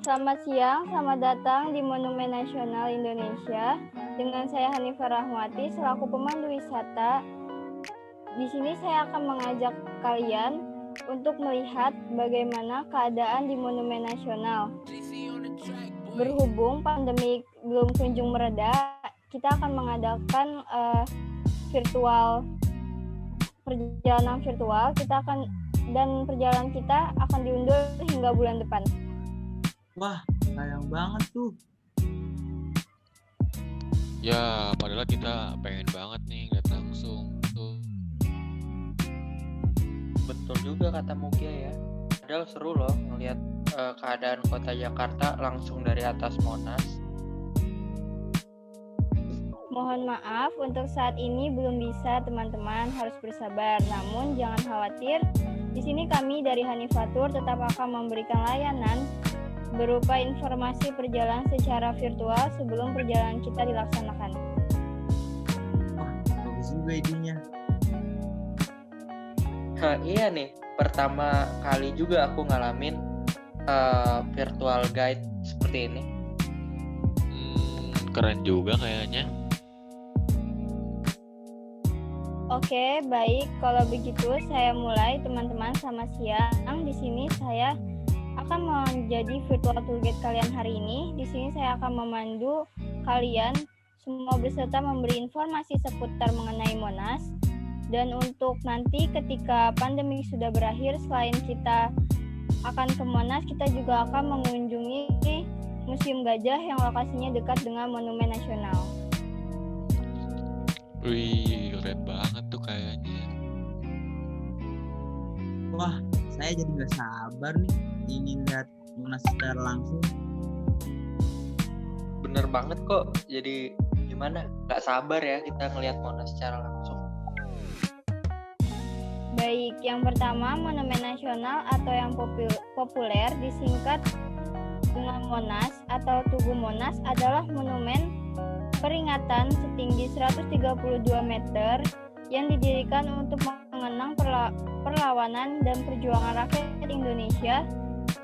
Selamat siang, selamat datang di Monumen Nasional Indonesia. Dengan saya Hanifah Rahmati selaku pemandu wisata. Di sini saya akan mengajak kalian untuk melihat bagaimana keadaan di Monumen Nasional. Berhubung pandemi belum kunjung mereda, kita akan mengadakan perjalanan virtual. Dan perjalanan kita akan diundur hingga bulan depan. Wah, sayang banget tuh. Ya, padahal kita pengen banget nih lihat langsung tuh. Betul juga kata Mugia ya. Padahal seru loh ngelihat keadaan kota Jakarta langsung dari atas Monas. Mohon maaf untuk saat ini belum bisa, teman-teman harus bersabar. Namun jangan khawatir, di sini kami dari Hanifatur tetap akan memberikan layanan berupa informasi perjalanan secara virtual sebelum perjalanan kita dilaksanakan. Wah, bagus juga idenya. Iya nih, pertama kali juga aku ngalamin virtual guide seperti ini. Keren juga kayaknya. Oke, baik. Kalau begitu saya mulai, teman-teman. Selamat siang. Di sini saya akan menjadi virtual tour guide kalian hari ini. Di sini saya akan memandu kalian semua beserta memberi informasi seputar mengenai Monas. Dan untuk nanti ketika pandemi sudah berakhir, selain kita akan ke Monas, kita juga akan mengunjungi Museum Gajah yang lokasinya dekat dengan Monumen Nasional. Wih, keren banget tuh kayaknya. Wah, saya jadi nggak sabar nih ingin lihat Monas secara langsung. Bener banget kok. Jadi gimana? Gak sabar ya kita ngelihat Monas secara langsung. Baik, yang pertama Monumen Nasional atau yang populer disingkat dengan Monas atau Tugu Monas adalah monumen peringatan setinggi 132 meter yang didirikan untuk mengenang perlawanan dan perjuangan rakyat Indonesia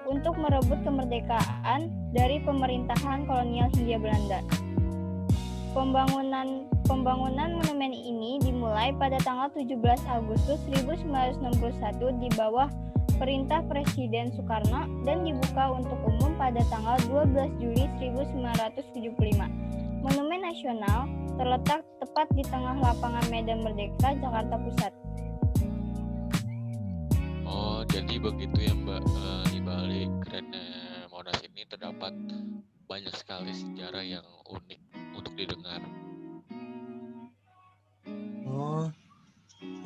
untuk merebut kemerdekaan dari pemerintahan kolonial Hindia Belanda. Pembangunan monumen ini dimulai pada tanggal 17 Agustus 1961 di bawah perintah Presiden Soekarno dan dibuka untuk umum pada tanggal 12 Juli 1975. Monumen Nasional terletak tepat di tengah lapangan Medan Merdeka, Jakarta Pusat. Oh, jadi begitu ya Mbak. Di balik kerennya Monas ini terdapat banyak sekali sejarah yang unik untuk didengar. Oh,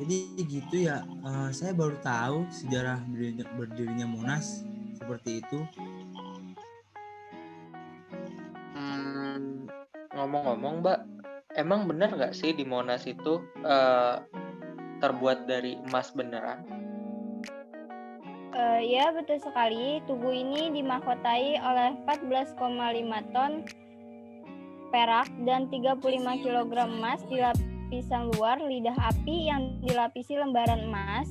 jadi gitu ya. Saya baru tahu sejarah berdirinya Monas seperti itu. Ngomong-ngomong Mbak, emang bener gak sih di Monas itu terbuat dari emas beneran? Ya, betul sekali. Tugu ini dimahkotai oleh 14,5 ton perak dan 35 kg emas di lapisan luar lidah api yang dilapisi lembaran emas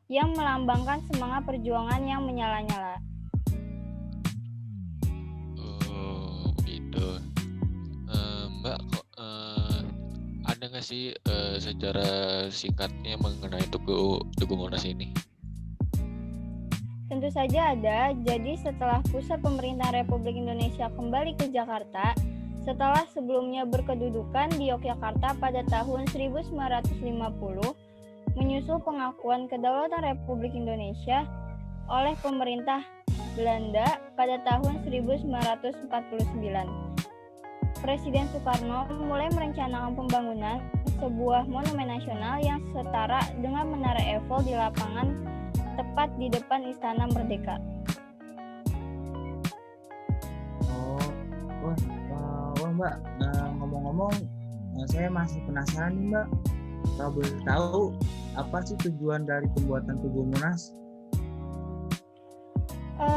yang melambangkan semangat perjuangan yang menyala-nyala. Oh, begitu. Mbak, kok ada nggak sih sejarah singkatnya mengenai Tugu Monas ini? Tentu saja ada. Jadi setelah pusat pemerintahan Republik Indonesia kembali ke Jakarta, setelah sebelumnya berkedudukan di Yogyakarta pada tahun 1950, menyusul pengakuan kedaulatan Republik Indonesia oleh pemerintah Belanda pada tahun 1949. Presiden Soekarno mulai merencanakan pembangunan sebuah monumen nasional yang setara dengan Menara Eiffel di lapangan tepat di depan Istana Merdeka. Wah Mbak, ngomong-ngomong, saya masih penasaran nih Mbak. Kalau boleh tahu, apa sih tujuan dari pembuatan Tugu Monas?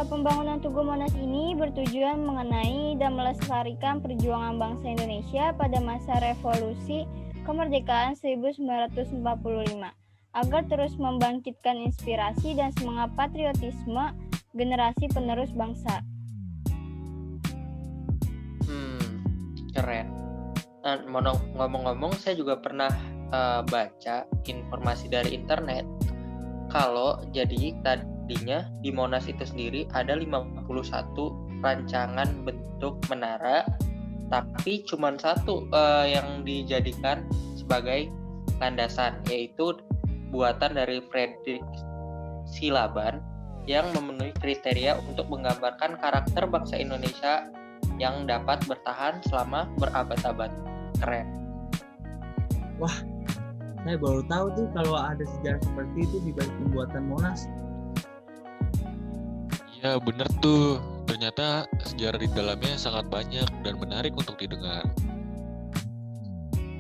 Pembangunan Tugu Monas ini bertujuan mengenai dan melestarikan perjuangan bangsa Indonesia pada masa revolusi kemerdekaan 1945 agar terus membangkitkan inspirasi dan semangat patriotisme generasi penerus bangsa. keren. Nah, ngomong-ngomong, saya juga pernah baca informasi dari internet kalau jadi tadinya di Monas itu sendiri ada 51 rancangan bentuk menara, tapi cuma satu yang dijadikan sebagai landasan, yaitu buatan dari Frederick Silaban yang memenuhi kriteria untuk menggambarkan karakter bangsa Indonesia yang dapat bertahan selama berabad-abad. Keren. Wah, saya baru tahu tuh kalau ada sejarah seperti itu di balik pembuatan Monas. Ya bener tuh, ternyata sejarah di dalamnya sangat banyak dan menarik untuk didengar.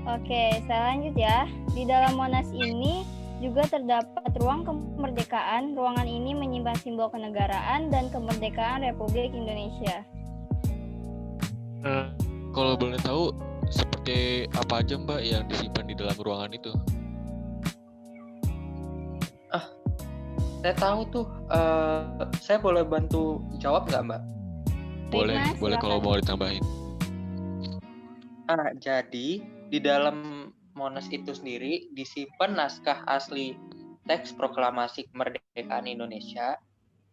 Oke, saya lanjut ya. Di dalam Monas ini juga terdapat ruang kemerdekaan. Ruangan ini menyimpan simbol kenegaraan dan kemerdekaan Republik Indonesia. Kalau boleh tahu, seperti apa aja Mbak yang disimpan di dalam ruangan itu? Saya tahu tuh, saya boleh bantu jawab nggak, Mbak? Boleh, Mas, boleh kalau silakan. mau ditambahin. Jadi di dalam Monas itu sendiri disimpan naskah asli teks proklamasi kemerdekaan Indonesia,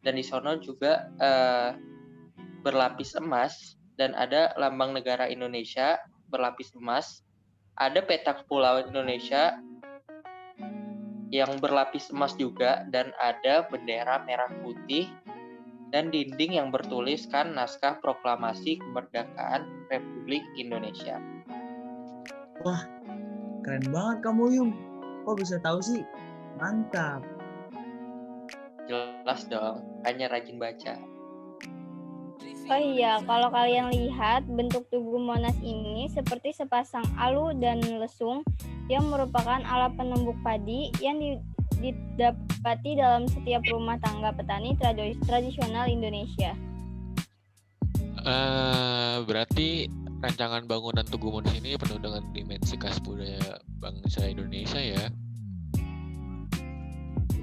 dan di sono juga berlapis emas, dan ada lambang negara Indonesia berlapis emas, ada peta kepulauan Indonesia yang berlapis emas juga, dan ada bendera merah putih dan dinding yang bertuliskan naskah proklamasi kemerdekaan Republik Indonesia. Wah, keren banget kamu Yung. Kok bisa tahu sih? Mantap. Jelas dong, hanya rajin baca. Oh iya, kalau kalian lihat bentuk tugu Monas ini seperti sepasang alu dan lesung yang merupakan alat penumbuk padi yang didapati dalam setiap rumah tangga petani tradisional Indonesia. Berarti rancangan bangunan Tugu Monas ini penuh dengan dimensi khas budaya bangsa Indonesia ya?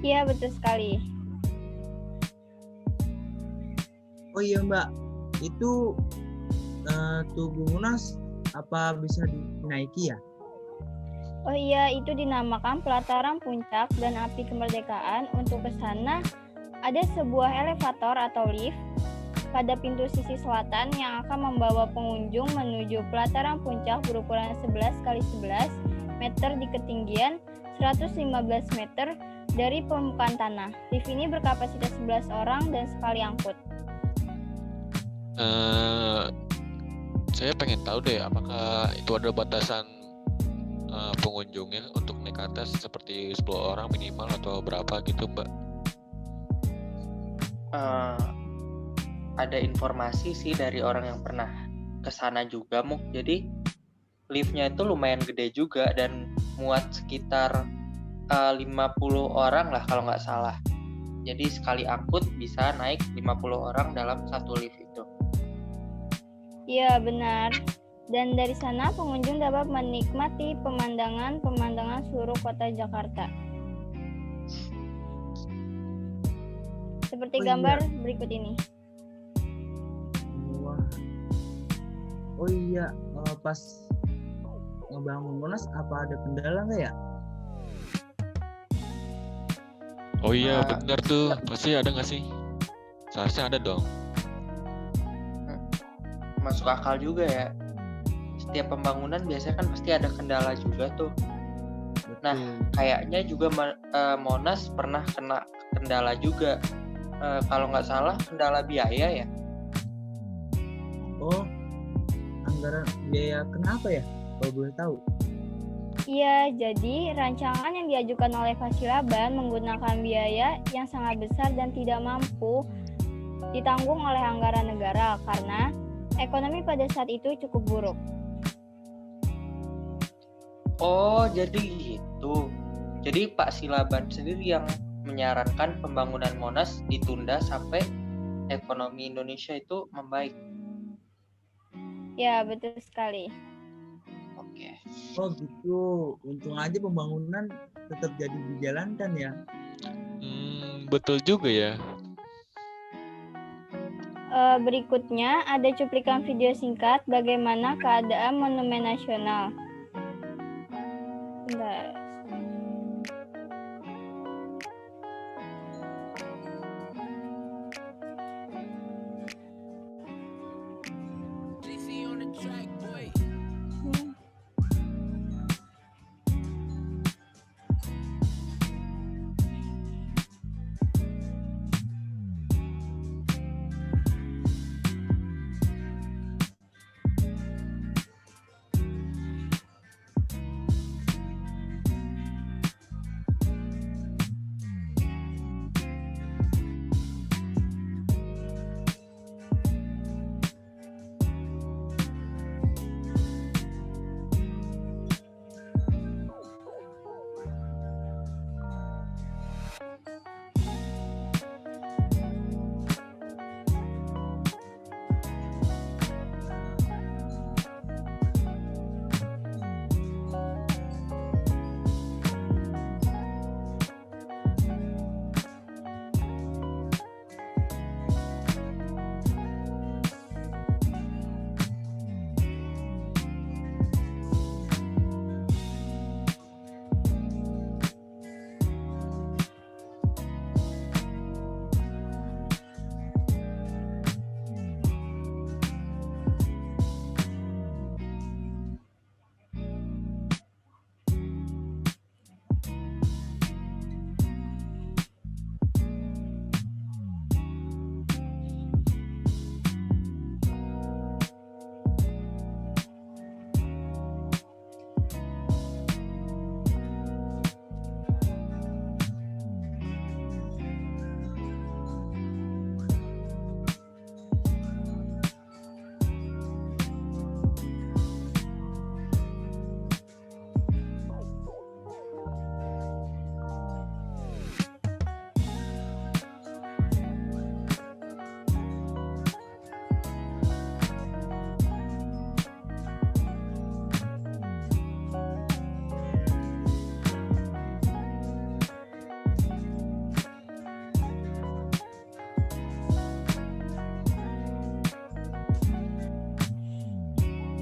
Iya, betul sekali. Oh iya Mbak, itu Tugu Monas apa bisa dinaiki ya? Oh iya, itu dinamakan pelataran puncak dan api kemerdekaan. Untuk ke sana ada sebuah elevator atau lift pada pintu sisi selatan yang akan membawa pengunjung menuju pelataran puncak berukuran 11 x 11 meter di ketinggian 115 meter dari permukaan tanah. Lift ini berkapasitas 11 orang dan sekali angkut. Saya pengen tahu deh, apakah itu ada batasan pengunjungnya untuk naik ke atas seperti 10 orang minimal atau berapa gitu Mbak? Ada informasi sih dari orang yang pernah ke sana juga, Muk. Jadi liftnya itu lumayan gede juga dan muat sekitar 50 orang lah kalau nggak salah. Jadi sekali angkut bisa naik 50 orang dalam satu lift itu. Iya, benar. Dan dari sana pengunjung dapat menikmati pemandangan seluruh kota Jakarta. Seperti gambar berikut ini. Wah. Oh iya, pas ngebangun Monas apa ada kendala nggak ya? Oh iya benar tuh, pasti ada nggak sih? Seharusnya ada dong. Masuk akal juga ya. Setiap pembangunan biasanya kan pasti ada kendala juga tuh. Betul. Nah, kayaknya juga Monas pernah kena kendala juga. Kalau nggak salah kendala biaya ya. Oh, anggaran biaya kenapa ya? Kalau boleh tahu. Iya, jadi rancangan yang diajukan oleh Fasilaban menggunakan biaya yang sangat besar dan tidak mampu ditanggung oleh anggaran negara karena ekonomi pada saat itu cukup buruk. Oh, jadi gitu. Jadi Pak Silaban sendiri yang menyarankan pembangunan Monas ditunda sampai ekonomi Indonesia itu membaik. Ya, betul sekali. Oke. Oh gitu. Untung aja pembangunan tetap jadi dijalankan ya. Betul juga ya. Berikutnya ada cuplikan video singkat bagaimana keadaan Monumen Nasional. Bentar.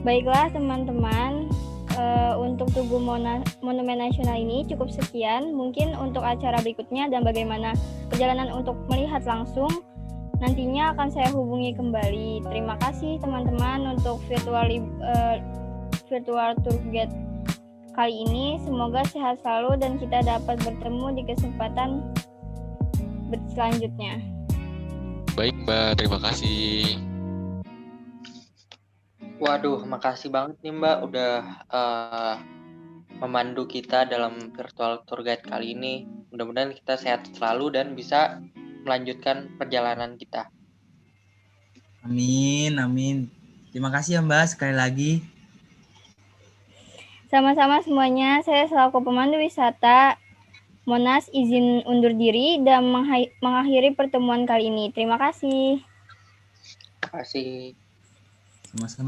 Baiklah teman-teman, untuk Tugu Monumen Nasional ini cukup sekian. Mungkin untuk acara berikutnya dan bagaimana perjalanan untuk melihat langsung nantinya akan saya hubungi kembali. Terima kasih teman-teman untuk virtual tour guide kali ini. Semoga sehat selalu dan kita dapat bertemu di kesempatan selanjutnya. Baik Mbak, terima kasih. Waduh, makasih banget nih Mbak udah memandu kita dalam virtual tour guide kali ini. Mudah-mudahan kita sehat selalu dan bisa melanjutkan perjalanan kita. Amin, amin. Terima kasih ya Mbak sekali lagi. Sama-sama semuanya, saya selaku pemandu wisata Monas izin undur diri dan mengakhiri pertemuan kali ini. Terima kasih. Terima kasih. Sama-sama.